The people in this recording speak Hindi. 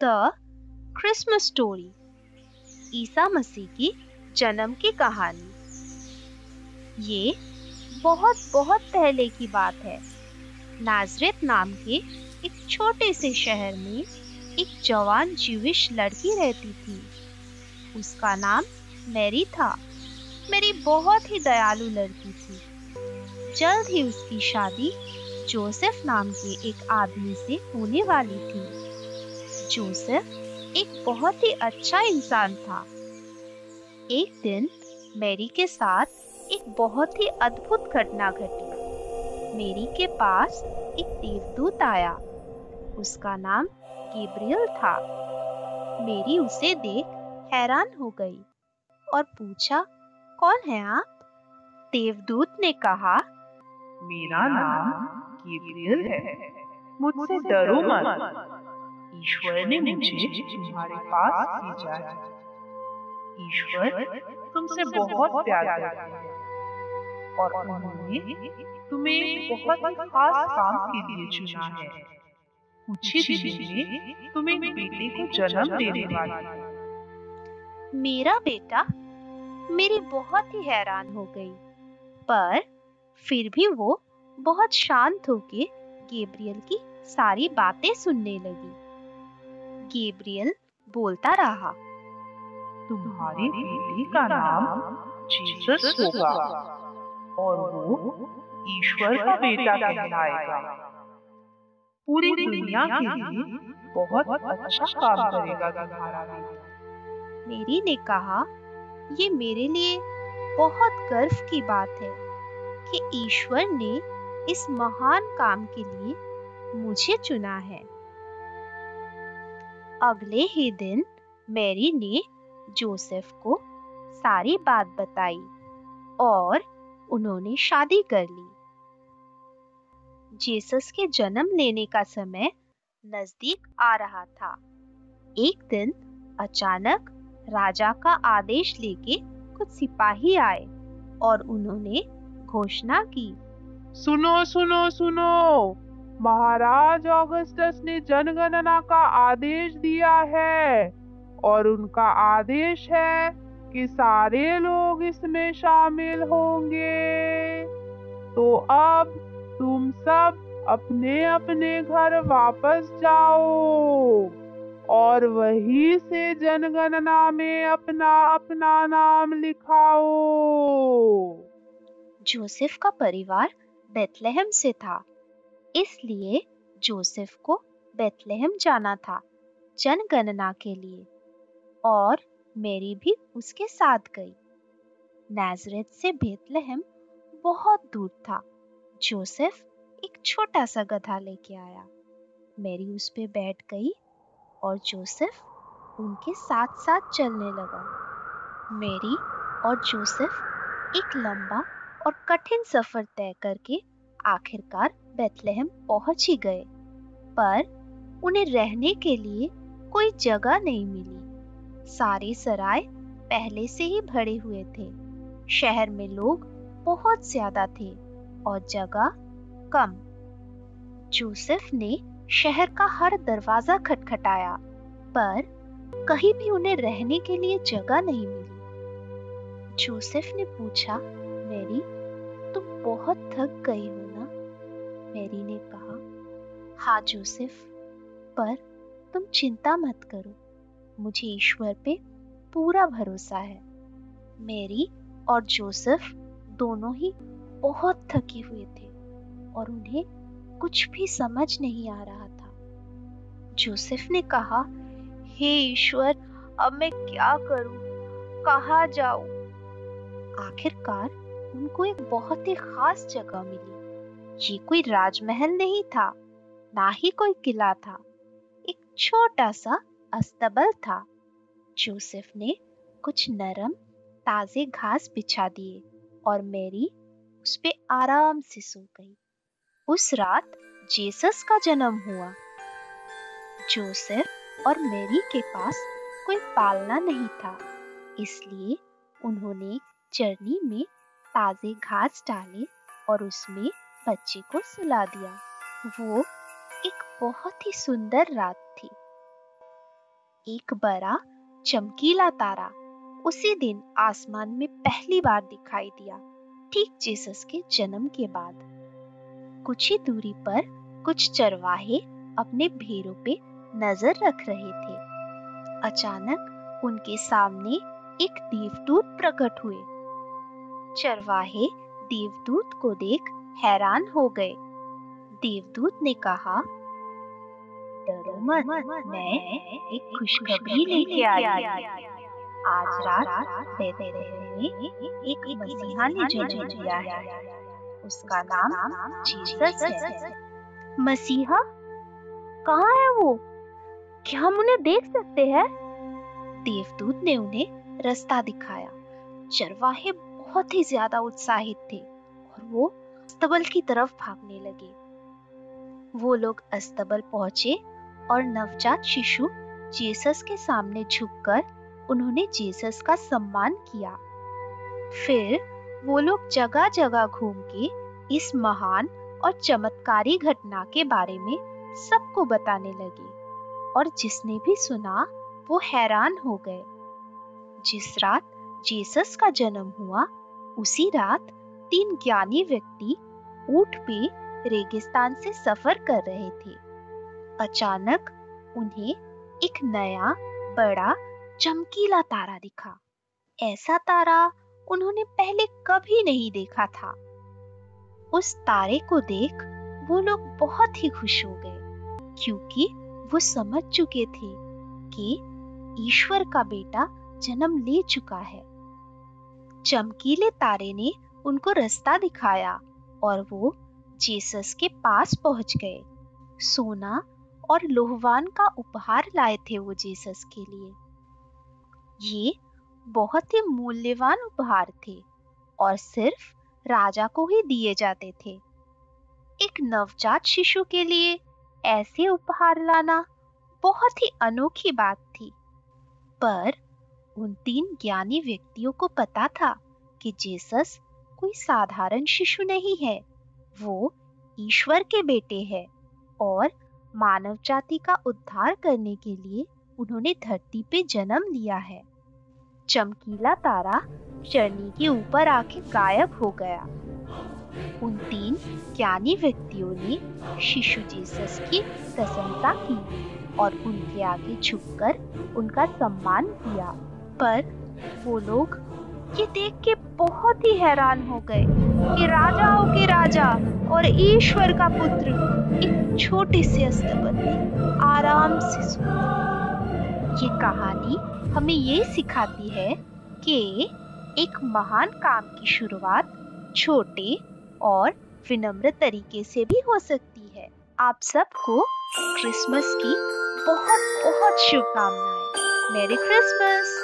The Christmas story, Isa Masih की जन्म की कहानी। ये बहुत बहुत पहले की बात है। नाजरेत नाम के एक छोटे से शहर में एक जवान ज्यूइश लड़की रहती थी। उसका नाम मैरी था। मैरी बहुत ही दयालु लड़की थी। जल्द ही उसकी शादी जोसेफ नाम के एक आदमी से होने वाली थी। जोसेफ एक बहुत ही अच्छा इंसान था। एक दिन मैरी के साथ एक बहुत ही अद्भुत घटना घटी। मैरी के पास एक देवदूत आया। उसका नाम गैब्रियल था। मैरी उसे देख हैरान हो गई और पूछा, कौन है आप? देवदूत ने कहा, मेरा नाम गैब्रियल है। मुझसे डरो मत। ईश्वर ने मुझे तुम्हारे पास भेजा है। ईश्वर तुमसे बहुत प्यार करता है और उन्होंने तुम्हें बहुत ही खास काम के लिए चुना है। कुछ ही दिनों में तुम एक बेटे को जन्म देने वाली हो। मेरा बेटा? मेरी बहुत ही हैरान हो गई, पर फिर भी वो बहुत शांत होके गैब्रियल की सारी बातें सुनने लगी। गैब्रियल बोलता रहा, तुम्हारे बेटे का नाम जीसस होगा और वो ईश्वर का बेटा कहलाएगा। पूरी दुनिया के लिए बहुत अच्छा काम करेगा तुम्हारा बेटा। मैरी ने कहा, ये मेरे लिए बहुत गर्व की बात है कि ईश्वर ने इस महान काम के लिए मुझे चुना है। अगले ही दिन मैरी ने जोसेफ को सारी बात बताई और उन्होंने शादी कर ली। जीसस के जन्म लेने का समय नजदीक आ रहा था। एक दिन अचानक राजा का आदेश लेके कुछ सिपाही आए और उन्होंने घोषणा की, सुनो सुनो सुनो, महाराज ऑगस्टस ने जनगणना का आदेश दिया है और उनका आदेश है कि सारे लोग इसमें शामिल होंगे। तो अब तुम सब अपने अपने घर वापस जाओ और वहीं से जनगणना में अपना अपना नाम लिखाओ। जोसेफ का परिवार बेथलेहम से था, इसलिए जोसेफ को बेथलेहम जाना था जनगणना के लिए, और मैरी भी उसके साथ गई। नाजरेत से बेथलेहम बहुत दूर था। जोसेफ एक छोटा सा गधा लेके आया। मैरी उस पे बैठ गई और जोसेफ उनके साथ साथ चलने लगा। मैरी और जोसेफ एक लंबा और कठिन सफर तय करके आखिरकार बेथलेहम पहुंच ही गए, पर उन्हें रहने के लिए कोई जगह नहीं मिली। सारे सराय पहले से ही भरे हुए थे। शहर में लोग बहुत ज्यादा थे और जगह कम। जोसेफ ने शहर का हर दरवाजा खटखटाया, पर कहीं भी उन्हें रहने के लिए जगह नहीं मिली। जोसेफ ने पूछा, मैरी, तुम बहुत थक गई हो ना? मैरी ने कहा, हाँ जोसेफ, पर तुम चिंता मत करो, मुझे ईश्वर पे पूरा भरोसा है। मैरी और जोसेफ दोनों ही बहुत थके हुए थे और उन्हें कुछ भी समझ नहीं आ रहा था। जोसेफ ने कहा, हे ईश्वर, अब मैं क्या करूं? कहाँ जाऊं? आखिरकार उनको एक बहुत ही खास जगह मिली। ये कोई राजमहल नहीं था, ना ही कोई किला था। एक छोटा सा अस्तबल था। जोसेफ ने कुछ नरम ताजे घास बिछा दिए और मैरी उस पे आराम से सो गई। उस रात जीसस का जन्म हुआ। जोसेफ और मैरी के पास कोई पालना नहीं था, इसलिए उन्होंने चरनी में ताजे घास डाले और उसमें बच्चे को सुला दिया। वो एक बहुत ही सुंदर रात थी। एक बड़ा चमकीला तारा उसी दिन आसमान में पहली बार दिखाई दिया, ठीक जीसस के जन्म के बाद। कुछ ही दूरी पर कुछ चरवाहे अपने भेड़ों पे नजर रख रहे थे। अचानक उनके सामने एक देवदूत प्रकट हुए। चरवाहे देवदूत को देख हैरान हो गए। देवदूत ने कहा, डरो मत, मैं एक खुशखबरी लेके आई। आज रात बेथलेहम में एक मसीहा ने जन्म लिया है। उसका नाम जीसस है। मसीहा? कहाँ है वो? क्या हम उन्हें देख सकते हैं? देवदूत ने उन्हें रास्ता दिखाया। चरवाहे बहुत ही ज्यादा उत्साहित थे और वो अस्तबल की तरफ भागने लगे। वो लोग अस्तबल पहुंचे और नवजात शिशु जीसस के सामने झुककर उन्होंने जीसस का सम्मान किया। फिर वो लोग जगह जगह घूम के इस महान और चमत्कारी घटना के बारे में सबको बताने लगे और जिसने भी सुना वो हैरान हो गए। जिस रात जीसस का जन्म हुआ उसी रात 3 ज्ञानी व्यक्ति ऊंट पे रेगिस्तान से सफर कर रहे थे। अचानक उन्हें एक नया बड़ा चमकीला तारा दिखा। ऐसा तारा उन्होंने पहले कभी नहीं देखा था। उस तारे को देख वो लोग बहुत ही खुश हो गए, क्योंकि वो समझ चुके थे कि ईश्वर का बेटा जन्म ले चुका है। चमकीले तारे ने उनको रास्ता दिखाया और वो जीसस के पास पहुंच गए। सोना और लोहवान का उपहार लाए थे वो जीसस के लिए। ये बहुत ही मूल्यवान उपहार थे और सिर्फ राजा को ही दिए जाते थे। एक नवजात शिशु के लिए ऐसे उपहार लाना बहुत ही अनोखी बात थी। पर उन 3 ज्ञानी व्यक्तियों को पता था कि जीसस कोई साधारण शिशु नहीं है, वो ईश्वर के बेटे हैं और मानव जाति का उद्धार करने के लिए उन्होंने धरती पे जन्म लिया है। चमकीला तारा चरनी के ऊपर आके गायब हो गया। उन 3 ज्ञानी व्यक्तियों ने शिशु जीसस की प्रशंसा की और उनके आगे झुककर उनका सम्मान किया। पर वो लोग ये देख के बहुत ही हैरान हो गए कि राजाओं के राजा और ईश्वर का पुत्र एक छोटे से अस्तबल में आराम से सो रहा। ये कहानी हमें ये सिखाती है कि एक महान काम की शुरुआत छोटे और विनम्र तरीके से भी हो सकती है। आप सबको क्रिसमस की बहुत बहुत शुभकामनाएं। मेरी क्रिसमस।